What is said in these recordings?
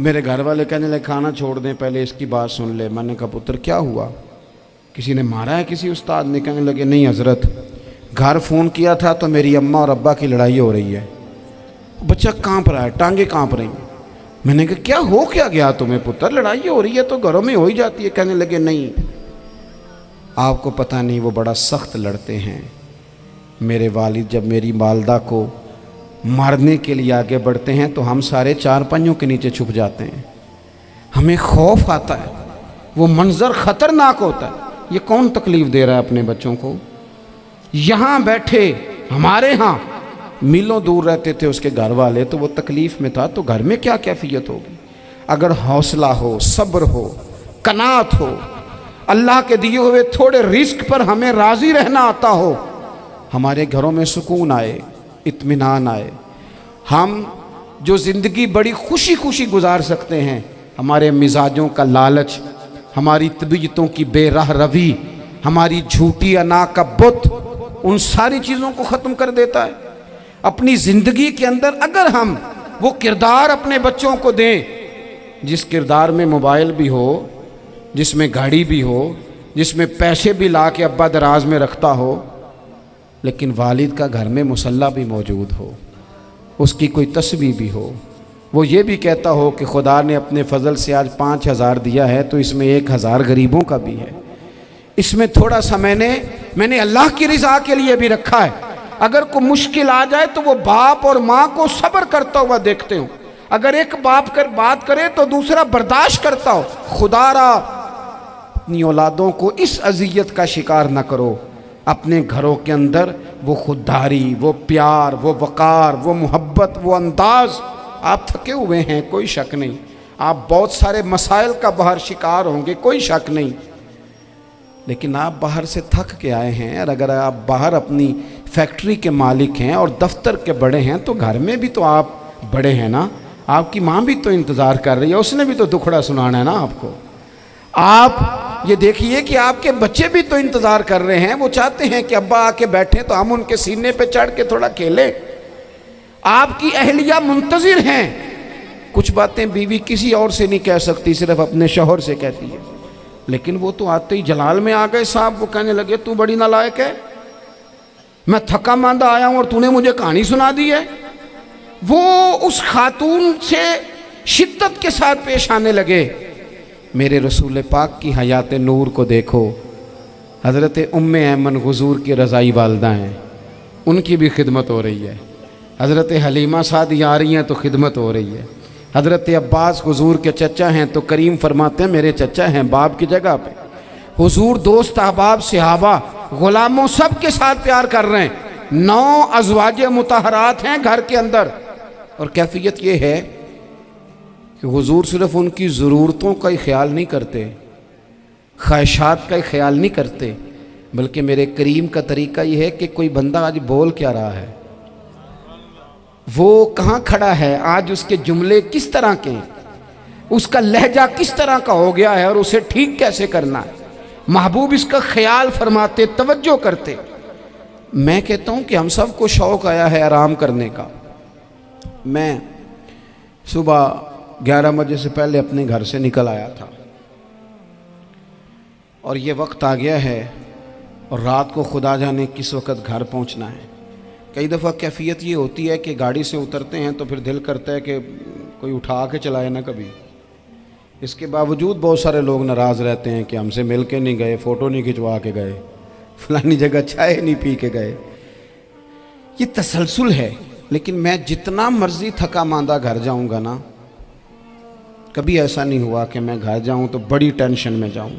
میرے گھر والے کہنے لگے کھانا چھوڑ دیں پہلے اس کی بات سن لے. میں نے کہا پتر کیا ہوا, کسی نے مارا ہے کسی استاد نے؟ کہنے لگے نہیں حضرت, گھر فون کیا تھا تو میری اماں اور ابا کی لڑائی ہو رہی ہے. بچہ کانپ رہا ہے, ٹانگیں کانپ رہی ہیں. میں نے کہا کیا ہو کیا گیا تمہیں پتر, لڑائی ہو رہی ہے تو گھروں میں ہو ہی جاتی ہے. کہنے لگے نہیں آپ کو پتہ نہیں وہ بڑا سخت لڑتے ہیں. میرے والد جب میری والدہ کو مارنے کے لیے آگے بڑھتے ہیں تو ہم سارے چار پنجوں کے نیچے چھپ جاتے ہیں, ہمیں خوف آتا ہے, وہ منظر خطرناک ہوتا ہے. یہ کون تکلیف دے رہا ہے اپنے بچوں کو؟ یہاں بیٹھے ہمارے ہاں میلوں دور رہتے تھے اس کے گھر والے, تو وہ تکلیف میں تھا, تو گھر میں کیا کیفیت ہوگی؟ اگر حوصلہ ہو, صبر ہو, قناعت ہو, اللہ کے دیے ہوئے تھوڑے رزق پر ہمیں راضی رہنا آتا ہو, ہمارے گھروں میں سکون آئے, اطمینان آئے, ہم جو زندگی بڑی خوشی خوشی گزار سکتے ہیں. ہمارے مزاجوں کا لالچ, ہماری طبیعتوں کی بے راہ روی, ہماری جھوٹی انا کا بت, ان ساری چیزوں کو ختم کر دیتا ہے. اپنی زندگی کے اندر اگر ہم وہ کردار اپنے بچوں کو دیں جس کردار میں موبائل بھی ہو, جس میں گاڑی بھی ہو, جس میں پیسے بھی لا کے ابا دراز میں رکھتا ہو, لیکن والد کا گھر میں مصلی بھی موجود ہو, اس کی کوئی تسبیح بھی ہو, وہ یہ بھی کہتا ہو کہ خدا نے اپنے فضل سے آج 5,000 دیا ہے تو اس میں 1,000 غریبوں کا بھی ہے, اس میں تھوڑا سا میں نے اللہ کی رضا کے لیے بھی رکھا ہے. اگر کوئی مشکل آ جائے تو وہ باپ اور ماں کو صبر کرتا ہوا دیکھتے ہوں. اگر ایک باپ کر بات کرے تو دوسرا برداشت کرتا ہو. خدا را اپنی اولادوں کو اس اذیت کا شکار نہ کرو. اپنے گھروں کے اندر وہ خودداری, وہ پیار, وہ وقار, وہ محبت, وہ انداز. آپ تھکے ہوئے ہیں کوئی شک نہیں, آپ بہت سارے مسائل کا باہر شکار ہوں گے کوئی شک نہیں, لیکن آپ باہر سے تھک کے آئے ہیں. اور اگر آپ باہر اپنی فیکٹری کے مالک ہیں اور دفتر کے بڑے ہیں تو گھر میں بھی تو آپ بڑے ہیں نا. آپ کی ماں بھی تو انتظار کر رہی ہے, اس نے بھی تو دکھڑا سنانا ہے نا آپ کو. آپ یہ دیکھیے کہ آپ کے بچے بھی تو انتظار کر رہے ہیں, وہ چاہتے ہیں کہ ابا آ کے بیٹھیں تو ہم ان کے سینے پہ چڑھ کے تھوڑا کھیلیں. آپ کی اہلیہ منتظر ہیں. کچھ باتیں بیوی کسی اور سے نہیں کہہ سکتی, صرف اپنے شوہر سے کہتی ہے, لیکن وہ تو آتے ہی جلال میں آ گئے صاحب. وہ کہنے لگے تو بڑی نالائق ہے, میں تھکا ماندہ آیا ہوں اور تو نے مجھے کہانی سنا دی ہے. وہ اس خاتون سے شدت کے ساتھ پیش آنے لگے. میرے رسول پاک کی حیات نور کو دیکھو, حضرت ام ایمن حضور کی رضائی والدہ ہیں, ان کی بھی خدمت ہو رہی ہے. حضرت حلیمہ سعدیہ آ رہی ہیں تو خدمت ہو رہی ہے. حضرت عباس حضور کے چچا ہیں تو کریم فرماتے ہیں میرے چچا ہیں باپ کی جگہ پہ. حضور دوست احباب صحابہ غلاموں سب کے ساتھ پیار کر رہے ہیں. 9 ازواج مطہرات ہیں گھر کے اندر, اور کیفیت یہ ہے کہ حضور صرف ان کی ضرورتوں کا ہی خیال نہیں کرتے, خواہشات کا ہی خیال نہیں کرتے, بلکہ میرے کریم کا طریقہ یہ ہے کہ کوئی بندہ آج بول کیا رہا ہے, وہ کہاں کھڑا ہے آج, اس کے جملے کس طرح کے ہیں, اس کا لہجہ کس طرح کا ہو گیا ہے اور اسے ٹھیک کیسے کرنا ہے. محبوب اس کا خیال فرماتے, توجہ کرتے. میں کہتا ہوں کہ ہم سب کو شوق آیا ہے آرام کرنے کا. میں صبح 11 بجے سے پہلے اپنے گھر سے نکل آیا تھا اور یہ وقت آ گیا ہے اور رات کو خدا جانے کس وقت گھر پہنچنا ہے. کئی دفعہ کیفیت یہ ہوتی ہے کہ گاڑی سے اترتے ہیں تو پھر دل کرتا ہے کہ کوئی اٹھا کے چلائے نہ کبھی. اس کے باوجود بہت سارے لوگ ناراض رہتے ہیں کہ ہم سے مل کے نہیں گئے, فوٹو نہیں کھنچوا کے گئے, فلانی جگہ چائے نہیں پی کے گئے. یہ تسلسل ہے. لیکن میں جتنا مرضی تھکا ماندہ گھر جاؤں گا نا, کبھی ایسا نہیں ہوا کہ میں گھر جاؤں تو بڑی ٹینشن میں جاؤں.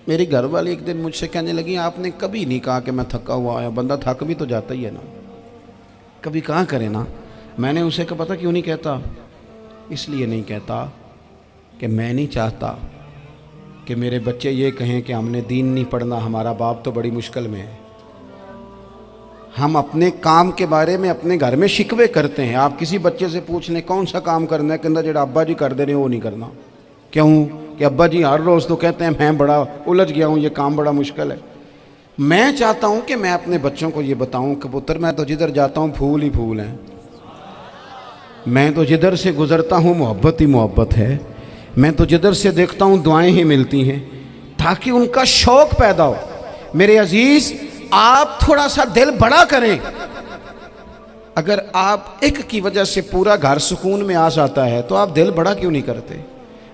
میری گھر والی ایک دن مجھ سے کہنے لگی آپ نے کبھی نہیں کہا کہ میں تھکا ہوا آیا. بندہ تھک بھی تو جاتا ہی ہے نا, کبھی کہاں کرے نا. میں نے اسے کہا پتہ کیوں نہیں کہتا, اس لیے نہیں کہتا کہ میں نہیں چاہتا کہ میرے بچے یہ کہیں کہ ہم نے دین نہیں پڑھنا, ہمارا باپ تو بڑی مشکل میں ہے. ہم اپنے کام کے بارے میں اپنے گھر میں شکوے کرتے ہیں. آپ کسی بچے سے پوچھ لیں کون سا کام کرنا ہے, کہ اندر جڑا ابا جی کر دے رہے ہیں وہ نہیں کرنا. کیوں کہ ابا جی ہر روز تو کہتے ہیں میں بڑا الجھ گیا ہوں, یہ کام بڑا مشکل ہے. میں چاہتا ہوں کہ میں اپنے بچوں کو یہ بتاؤں کہ پتر میں تو جدھر جاتا ہوں پھول ہی پھول ہیں. میں تو جدھر سے گزرتا ہوں محبت ہی محبت ہے، میں تو جدھر سے دیکھتا ہوں دعائیں ہی ملتی ہیں، تاکہ ان کا شوق پیدا ہو۔ میرے عزیز، آپ تھوڑا سا دل بڑا کریں۔ اگر آپ ایک کی وجہ سے پورا گھر سکون میں آ جاتا ہے تو آپ دل بڑا کیوں نہیں کرتے؟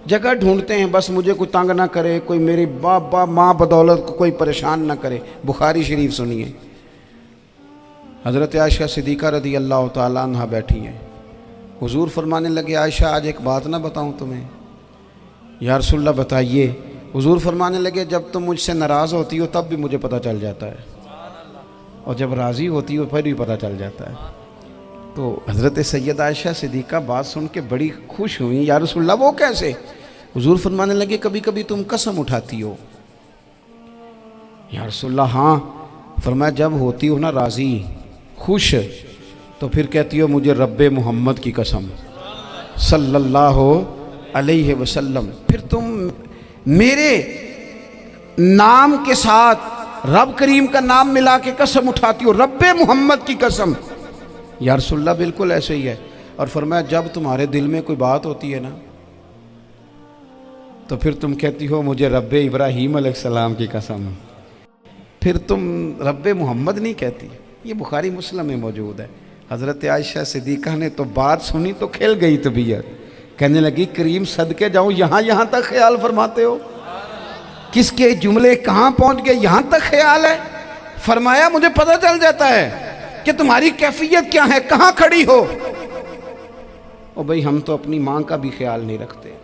جگہ ڈھونڈتے ہیں بس مجھے کوئی تنگ نہ کرے، کوئی میری باپ ماں بدولت کو کوئی پریشان نہ کرے۔ بخاری شریف سنیے، حضرت عائشہ صدیقہ رضی اللہ تعالیٰ عنہ بیٹھی ہیں، حضور فرمانے لگے عائشہ آج ایک بات نہ بتاؤں تمہیں؟ یا رسول اللہ بتائیے۔ حضور فرمانے لگے جب تم مجھ سے ناراض ہوتی ہو تب بھی مجھے پتہ چل جاتا ہے، اور جب راضی ہوتی ہو پھر بھی پتہ چل جاتا ہے۔ تو حضرت سیدہ عائشہ صدیقہ بات سن کے بڑی خوش ہوئیں، یا رسول اللہ وہ کیسے؟ حضور فرمانے لگے کبھی کبھی تم قسم اٹھاتی ہو۔ یا رسول اللہ ہاں۔ فرمایا جب ہوتی ہو نا راضی، خوش، تو پھر کہتی ہو مجھے رب محمد کی قسم صلی اللہ علیہ وسلم، پھر تم میرے نام کے ساتھ رب کریم کا نام ملا کے قسم اٹھاتی ہو، رب محمد کی قسم۔ یا رسول اللہ بالکل ایسے ہی ہے۔ اور فرمایا جب تمہارے دل میں کوئی بات ہوتی ہے نا تو پھر تم کہتی ہو مجھے رب ابراہیم علیہ السلام کی قسم، پھر تم رب محمد نہیں کہتی۔ یہ بخاری مسلم میں موجود ہے۔ حضرت عائشہ صدیقہ نے تو بات سنی تو کھل گئی طبیعت، کہنے لگی کریم صدقے جاؤں، یہاں تک خیال فرماتے ہو؟ کس کے جملے کہاں پہنچ گئے، یہاں تک خیال ہے؟ فرمایا مجھے پتہ چل جاتا ہے کہ تمہاری کیفیت کیا ہے، کہاں کھڑی ہو۔ او بھئی ہم تو اپنی ماں کا بھی خیال نہیں رکھتے۔